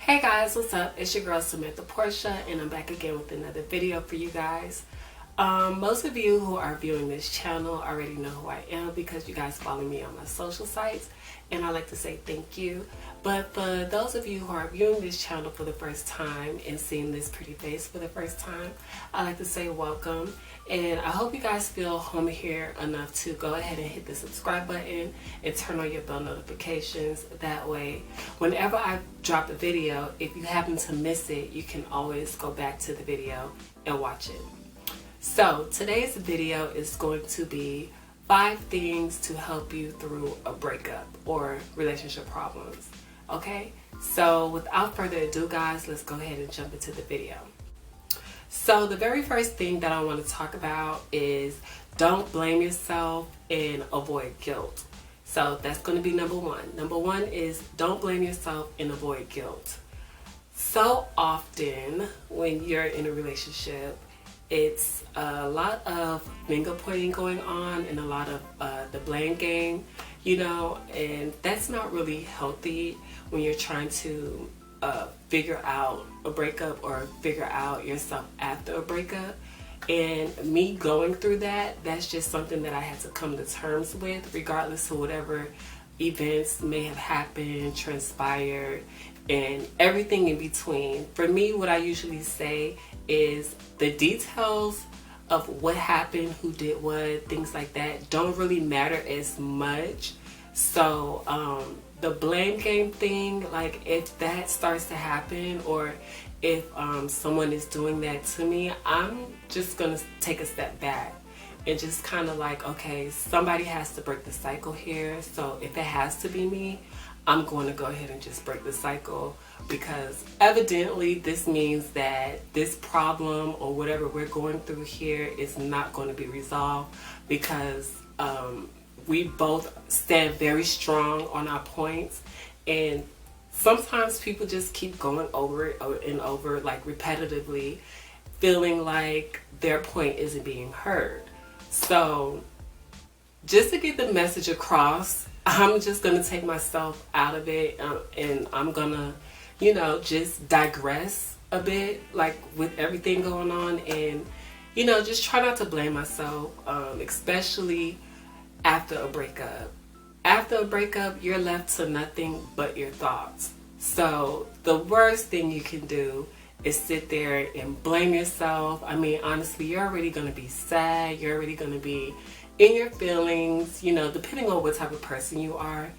Hey guys, what's up? It's your girl Samantha Portia, and I'm back again with another video for you guys. Most of you who are viewing this channel already know who I am because you guys follow me on my social sites, and I like to say thank you. But for those of you who are viewing this channel for the first time and seeing this pretty face for the first time, I like to say welcome. And I hope you guys feel home here enough to go ahead and hit the subscribe button and turn on your bell notifications. That way, whenever I drop a video, if you happen to miss it, you can always go back to the video and watch it. So today's video is going to be 5 things to help you through a breakup or relationship problems. Okay, so without further ado guys, let's go ahead and jump into the video. So the very first thing that I want to talk about is don't blame yourself and avoid guilt. So that's going to be number one. Number one is don't blame yourself and avoid guilt. So often when you're in a relationship, it's a lot of finger pointing going on and a lot of the blame game, you know, and that's not really healthy when you're trying to figure out a breakup or figure out yourself after a breakup. And me going through that, that's just something that I had to come to terms with, regardless of whatever events may have happened, transpired, and everything in between. For me, what I usually say is the details of what happened, who did what, things like that don't really matter as much. So the blame game thing, like if that starts to happen or if someone is doing that to me, I'm just gonna take a step back and just kind of like, okay, somebody has to break the cycle here. So if it has to be me, I'm going to go ahead and just break the cycle, because evidently this means that this problem or whatever we're going through here is not going to be resolved, because we both stand very strong on our points, and sometimes people just keep going over it and over, like repetitively, feeling like their point isn't being heard. So just to get the message across, I'm just going to take myself out of it, and I'm going to, you know, just digress a bit, like with everything going on, and, you know, just try not to blame myself, especially after a breakup. After a breakup, you're left to nothing but your thoughts. So the worst thing you can do is sit there and blame yourself. I mean, honestly, you're already going to be sad. You're already going to be in your feelings, you know, depending on what type of person you are.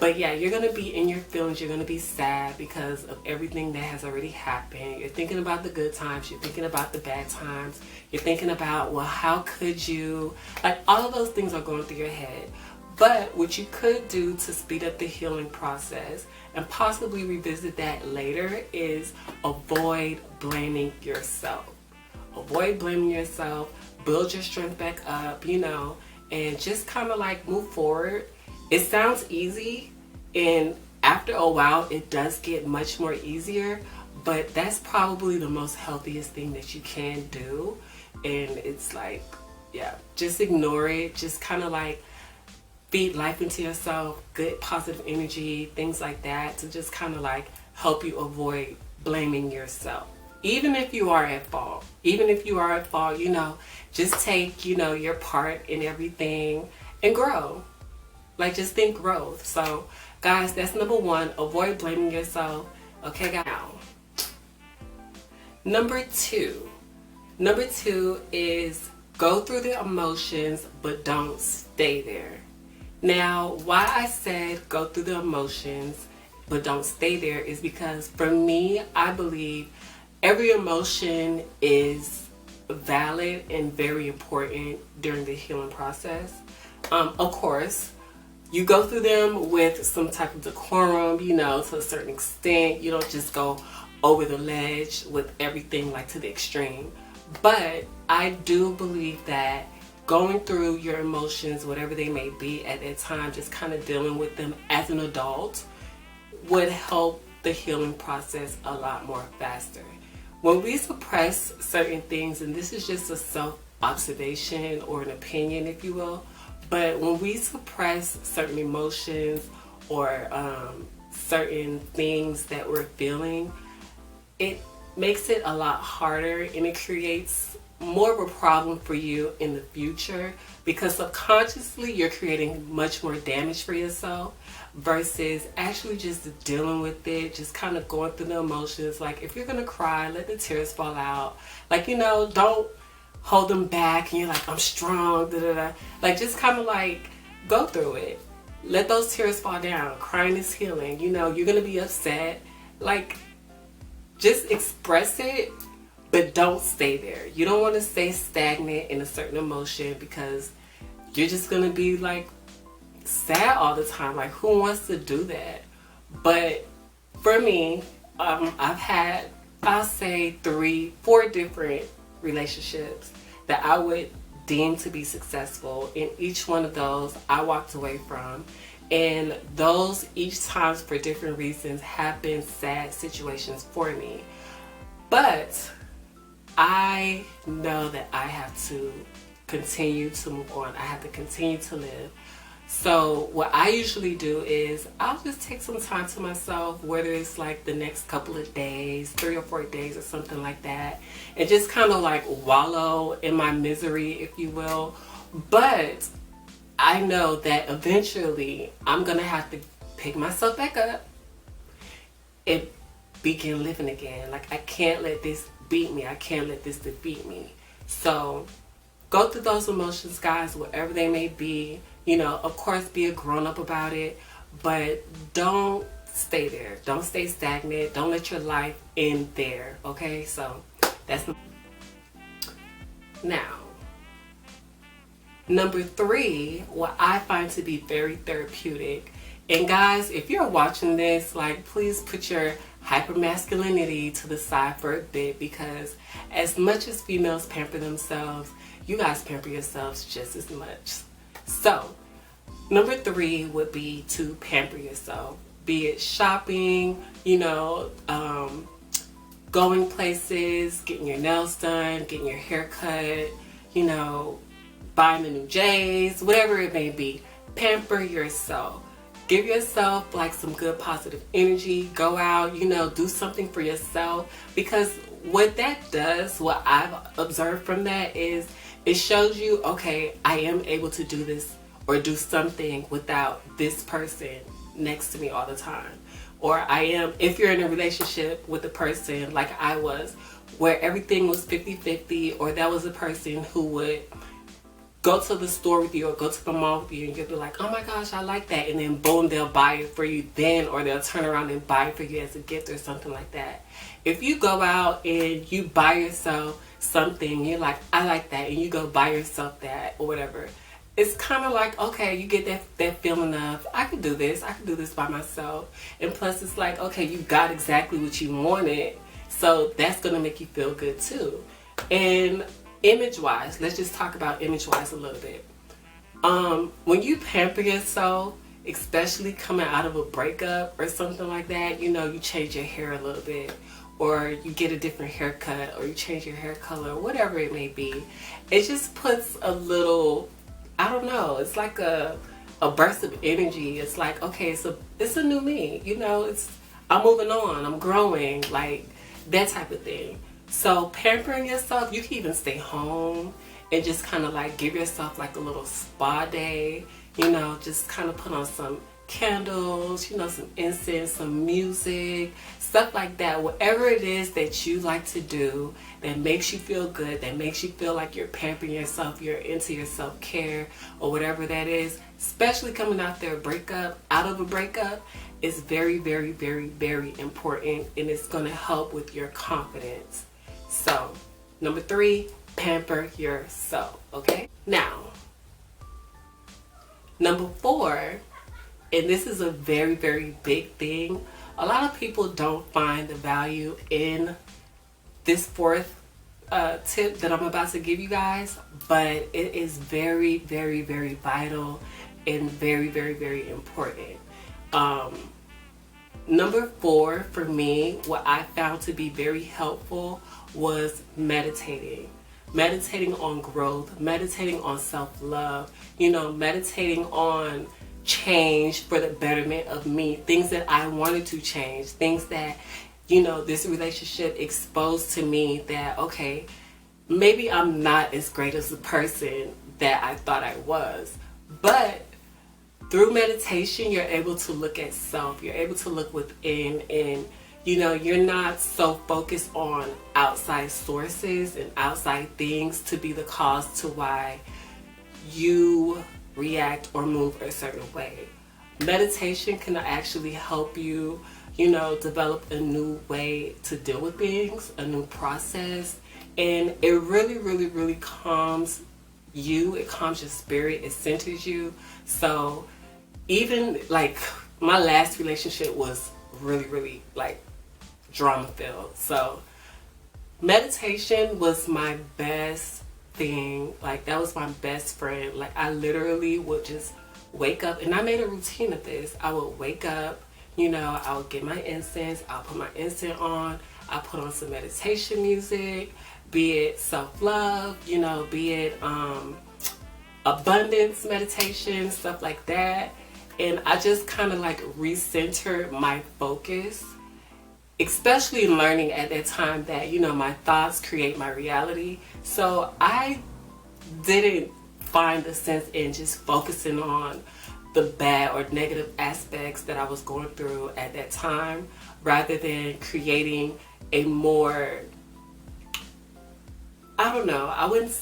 But yeah, you're going to be in your feelings. You're going to be sad because of everything that has already happened. You're thinking about the good times. You're thinking about the bad times. You're thinking about, well, how could you? Like, all of those things are going through your head. But what you could do to speed up the healing process and possibly revisit that later is avoid blaming yourself. Avoid blaming yourself. Build your strength back up, you know, and just kind of like move forward. It sounds easy, and after a while it does get much more easier, but that's probably the most healthiest thing that you can do. And it's like, yeah, just ignore it. Just kind of like feed life into yourself, good positive energy, things like that, to just kind of like help you avoid blaming yourself. Even if you are at fault, you know, just take, you know, your part in everything and grow. Like, just think growth. So guys, that's number one. Avoid blaming yourself. Okay, guys. Now, number two is go through the emotions, but don't stay there. Now, why I said go through the emotions, but don't stay there is because for me, I believe every emotion is valid and very important during the healing process. Of course, you go through them with some type of decorum, you know, to a certain extent. You don't just go over the ledge with everything like to the extreme. But I do believe that going through your emotions, whatever they may be at that time, just kind of dealing with them as an adult would help the healing process a lot more faster. When we suppress certain things, and this is just a self-observation or an opinion, if you will, but when we suppress certain emotions or certain things that we're feeling, it makes it a lot harder, and it creates more of a problem for you in the future, because subconsciously you're creating much more damage for yourself versus actually just dealing with it, just kind of going through the emotions. Like, if you're gonna cry, let the tears fall out. Like, you know, don't hold them back and you're like, I'm strong, da da da. Like, just kind of like go through it. Let those tears fall down. Crying is healing. You know, you're gonna be upset. Like, just express it, but don't stay there. You don't want to stay stagnant in a certain emotion, because you're just going to be like sad all the time. Like, who wants to do that? But for me, I've had, I'll say 4 different relationships that I would deem to be successful. In each one of those, I walked away from. And those, each times for different reasons, have been sad situations for me. But I know that I have to continue to move on. I have to continue to live. So what I usually do is I'll just take some time to myself, whether it's like the next couple of days, 3 or 4 days or something like that, and just kind of like wallow in my misery, if you will. But I know that eventually I'm gonna have to pick myself back up and begin living again. Like, I can't let this beat me. I can't let this defeat me. So go through those emotions, guys, whatever they may be. You know, of course, be a grown-up about it, but don't stay there. Don't stay stagnant. Don't let your life end there, okay? So that's now. Number 3, what I find to be very therapeutic. And guys, if you're watching this, like, please put your hypermasculinity to the side for a bit, because as much as females pamper themselves, you guys pamper yourselves just as much. So, number 3 would be to pamper yourself. Be it shopping, you know, going places, getting your nails done, getting your hair cut, you know, buying the new J's, whatever it may be. Pamper yourself. Give yourself like some good positive energy. Go out, you know, do something for yourself, because what that does, what I've observed from that, is it shows you, okay, I am able to do this or do something without this person next to me all the time. Or I am, if you're in a relationship with a person like I was, where everything was 50-50, or that was a person who would go to the store with you or go to the mall with you, and you'll be like, oh my gosh, I like that. And then boom, they'll buy it for you then, or they'll turn around and buy it for you as a gift or something like that. If you go out and you buy yourself something, you're like, I like that, and you go buy yourself that or whatever, it's kind of like, okay, you get that feeling of, I can do this by myself. And plus it's like, okay, you got exactly what you wanted, so that's going to make you feel good too. And image-wise, let's just talk about image-wise a little bit. When you pamper yourself, especially coming out of a breakup or something like that, you know, you change your hair a little bit, or you get a different haircut, or you change your hair color, whatever it may be, it just puts a little, I don't know, it's like a burst of energy. It's like, okay, it's a new me, you know, I'm moving on, I'm growing, like that type of thing. So pampering yourself, you can even stay home and just kind of like give yourself like a little spa day, you know, just kind of put on some candles, you know, some incense, some music, stuff like that. Whatever it is that you like to do that makes you feel good, that makes you feel like you're pampering yourself, you're into your self-care, or whatever that is, especially coming out of a breakup, is very, very, very, very important, and it's going to help with your confidence. So, number 3, pamper yourself, okay? Now, number 4, and this is a very, very big thing. A lot of people don't find the value in this 4th tip that I'm about to give you guys, but it is very, very, very vital and very, very, very important. Number 4 for me, what I found to be very helpful was meditating. Meditating on growth, meditating on self-love, you know, meditating on change for the betterment of me, things that I wanted to change, things that, you know, this relationship exposed to me that, okay, maybe I'm not as great as the person that I thought I was. But through meditation, you're able to look at self, you're able to look within, and you know, you're not so focused on outside sources and outside things to be the cause to why you react or move a certain way. Meditation can actually help you, you know, develop a new way to deal with things, a new process, and it really, really, really calms you. It calms your spirit. It centers you. So even like my last relationship was really, really like drama filled. So meditation was my best thing. Like that was my best friend. Like I literally would just wake up, and I made a routine of this. I would wake up, you know, I would get my incense, I'll put my incense on, I'll put on some meditation music, be it self-love, you know, be it abundance meditation, stuff like that. And I just kind of like recenter my focus, especially learning at that time that, you know, my thoughts create my reality. So I didn't find the sense in just focusing on the bad or negative aspects that I was going through at that time, rather than creating a more, I don't know, I was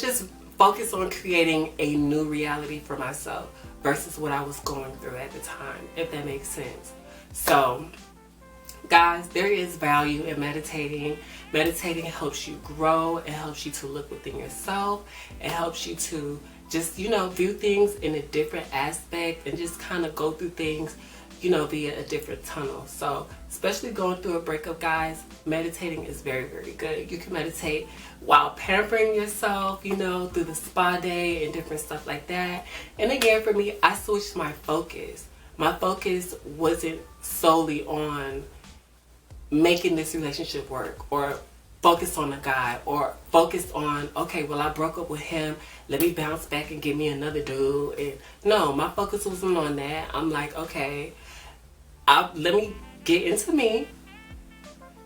just focused on creating a new reality for myself versus what I was going through at the time, if that makes sense. So guys, there is value in meditating. Meditating helps you grow. It helps you to look within yourself. It helps you to just, you know, view things in a different aspect and just kind of go through things, you know, via a different tunnel. So especially going through a breakup, guys, meditating is very, very good. You can meditate while pampering yourself, you know, through the spa day and different stuff like that. And again, for me, I switched my focus. My focus wasn't solely on making this relationship work, or focus on a guy, or focus on, okay, well, I broke up with him, let me bounce back and get me another dude. And no, my focus wasn't on that. I'm like, okay, let me get into me,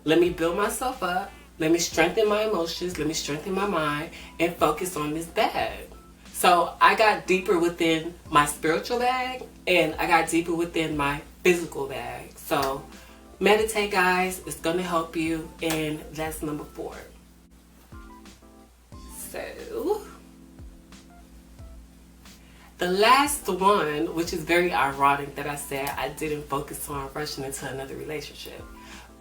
let me build myself up, let me strengthen my emotions, let me strengthen my mind, and focus on this bag. So I got deeper within my spiritual bag, and I got deeper within my physical bag. So meditate, guys. It's going to help you, and that's number 4. So the last one, which is very ironic that I said I didn't focus on rushing into another relationship,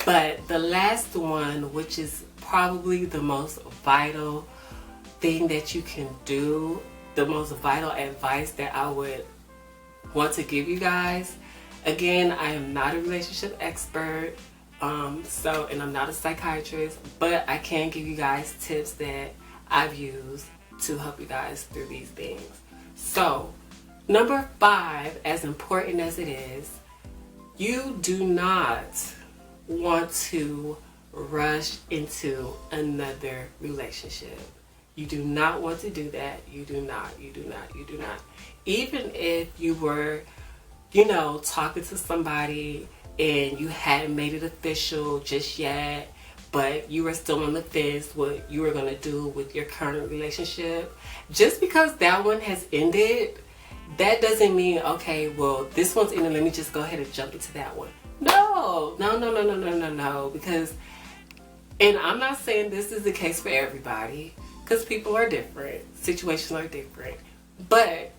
but the last one, which is probably the most vital thing that you can do, the most vital advice that I would want to give you guys. Again, I am not a relationship expert, and I'm not a psychiatrist, but I can give you guys tips that I've used to help you guys through these things. So, number 5, as important as it is, you do not want to rush into another relationship. You do not want to do that. You do not. Even if you were, you know, talking to somebody and you hadn't made it official just yet, but you were still on the fence what you were going to do with your current relationship, just because that one has ended, that doesn't mean, okay, well, this one's ended, let me just go ahead and jump into that one. No, because, and I'm not saying this is the case for everybody, because people are different, situations are different, but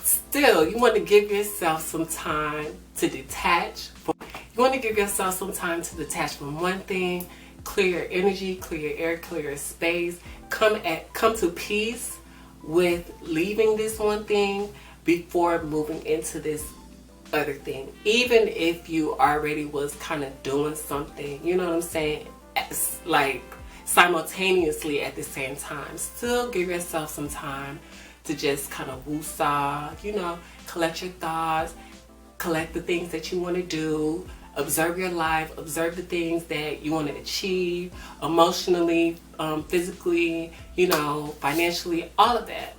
still, you want to give yourself some time to detach. You want to give yourself some time to detach from one thing, clear your energy, clear your air, clear your space, come to peace with leaving this one thing before moving into this other thing. Even if you already was kind of doing something, you know what I'm saying, like simultaneously at the same time, still give yourself some time to just kind of woosah, you know, collect your thoughts, collect the things that you want to do, observe your life, observe the things that you want to achieve emotionally, physically, you know, financially, all of that.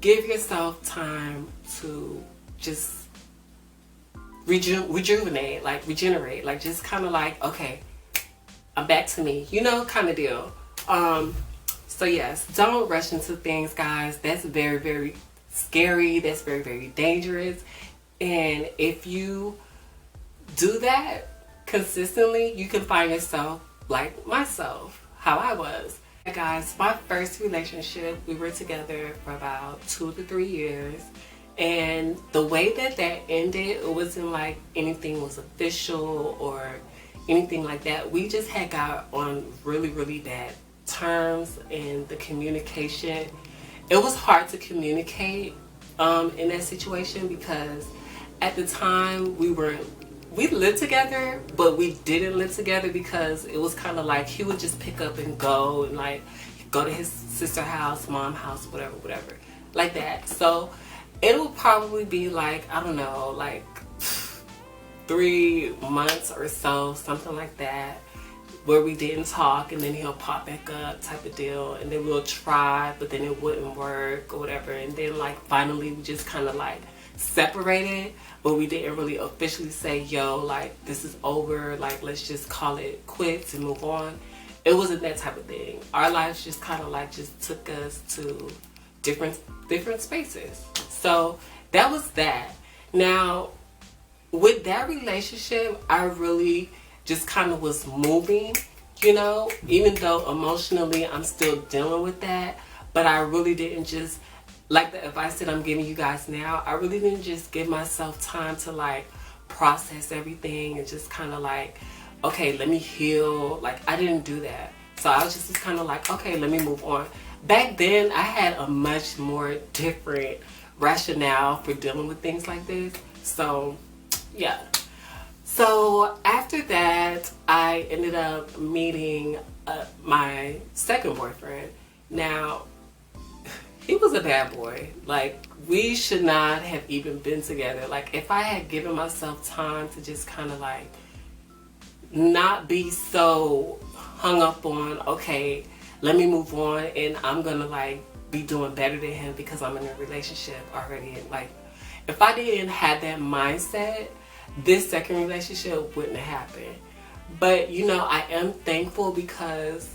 give yourself time to just rejuvenate, like regenerate, like just kind of like, okay, I'm back to me, you know, kind of deal. So yes, don't rush into things, guys. That's very, very scary. That's very, very dangerous. And if you do that consistently, you can find yourself like myself, how I was. Hey guys, my first relationship, we were together for about 2 to 3 years. And the way that ended, it wasn't like anything was official or anything like that. We just had got on really, really bad terms, and the communication, it was hard to communicate in that situation, because at the time we lived together, but we didn't live together, because it was kind of like he would just pick up and go, and like go to his sister house, mom house, whatever, like that. So it will probably be like, I don't know, like 3 months or so, something like that, where we didn't talk, and then he'll pop back up type of deal, and then we'll try, but then it wouldn't work or whatever, and then like finally we just kind of like separated, but we didn't really officially say, yo, like this is over, like let's just call it quits and move on. It wasn't that type of thing. Our lives just kind of like just took us to different spaces. So that was that. Now with that relationship, I really just kind of was moving, you know, even though emotionally I'm still dealing with that, but I really didn't just, like the advice that I'm giving you guys now, I really didn't just give myself time to like process everything and just kind of like, okay, let me heal. Like I didn't do that. So I was just kind of like, okay, let me move on. Back then I had a much more different rationale for dealing with things like this. So yeah. So after that, I ended up meeting my second boyfriend. Now, he was a bad boy. Like, we should not have even been together. Like, if I had given myself time to just kind of like not be so hung up on, okay, let me move on and I'm gonna like be doing better than him because I'm in a relationship already. And like, if I didn't have that mindset, this second relationship wouldn't have happened. But you know, I am thankful because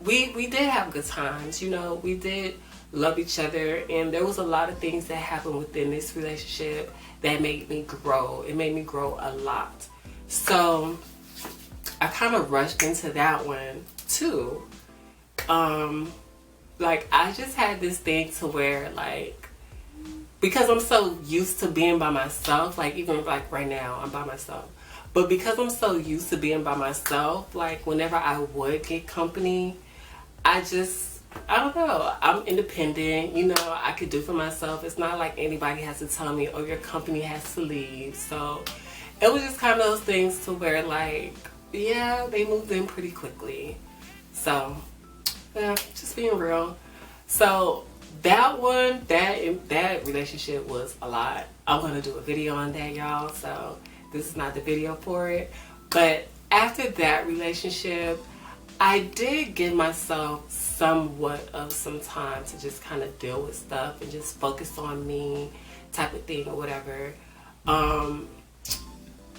we did have good times. You know, we did love each other, and there was a lot of things that happened within this relationship that made me grow. It made me grow a lot. So I kind of rushed into that one too. Like I just had this thing to where like, because I'm so used to being by myself, like even like right now I'm by myself, but because I'm so used to being by myself, like whenever I would get company, I don't know, I'm independent, you know, I could do for myself. It's not like anybody has to tell me, oh, your company has to leave. So it was just kind of those things to where like, yeah, they moved in pretty quickly. So yeah, just being real. So that one, that relationship was a lot. I'm gonna do a video on that, y'all, so this is not the video for it. But after that relationship, I did give myself somewhat of some time to just kind of deal with stuff and just focus on me type of thing or whatever.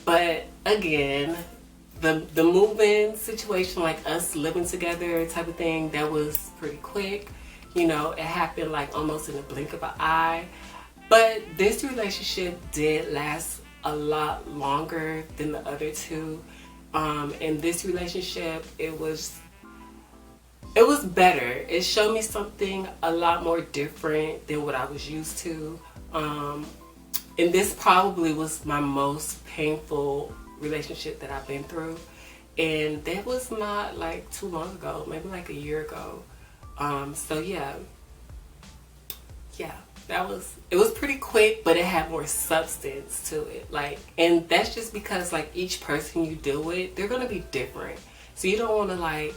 But again, the moving situation, like us living together type of thing, that was pretty quick. You know, it happened like almost in the blink of an eye. But this relationship did last a lot longer than the other two. In this relationship, it was better. It showed me something a lot more different than what I was used to. And this probably was my most painful relationship that I've been through. And that was not like too long ago, maybe like a year ago. So yeah, it was pretty quick, but it had more substance to it. Like, and that's just because like each person you deal with, they're gonna be different. So you don't want to like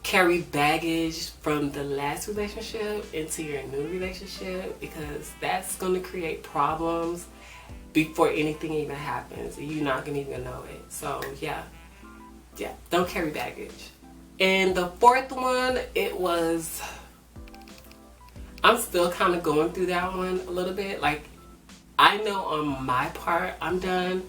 carry baggage from the last relationship into your new relationship, because that's gonna create problems before anything even happens, and you're not gonna even know it. So yeah, don't carry baggage. And the fourth one, I'm still kind of going through that one a little bit. Like, I know on my part I'm done,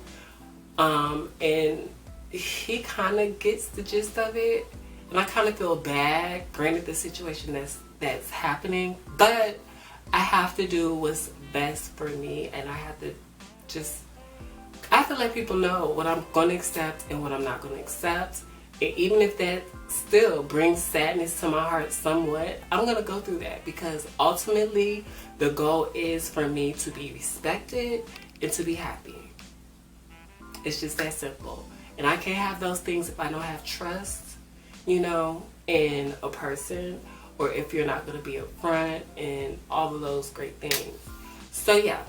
and he kind of gets the gist of it, and I kind of feel bad, granted the situation that's happening, but I have to do what's best for me, and I have to let people know what I'm going to accept and what I'm not going to accept. And even if that still brings sadness to my heart somewhat, I'm going to go through that, because ultimately the goal is for me to be respected and to be happy. It's just that simple. And I can't have those things if I don't have trust, in a person, or if you're not going to be upfront and all of those great things. So yeah,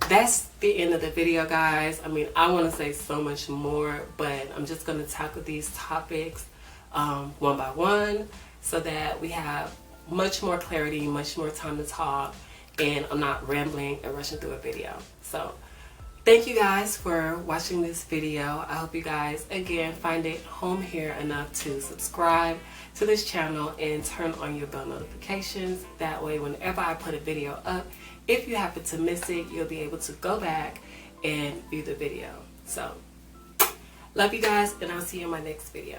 that's the end of the video, guys. I mean, I want to say so much more, but I'm just going to tackle these topics one by one so that we have much more clarity, much more time to talk, and I'm not rambling and rushing through a video. So thank you guys for watching this video. I hope you guys, again, find it home here enough to subscribe to this channel and turn on your bell notifications. That way, whenever I put a video up, if you happen to miss it, you'll be able to go back and view the video. So, love you guys, and I'll see you in my next video.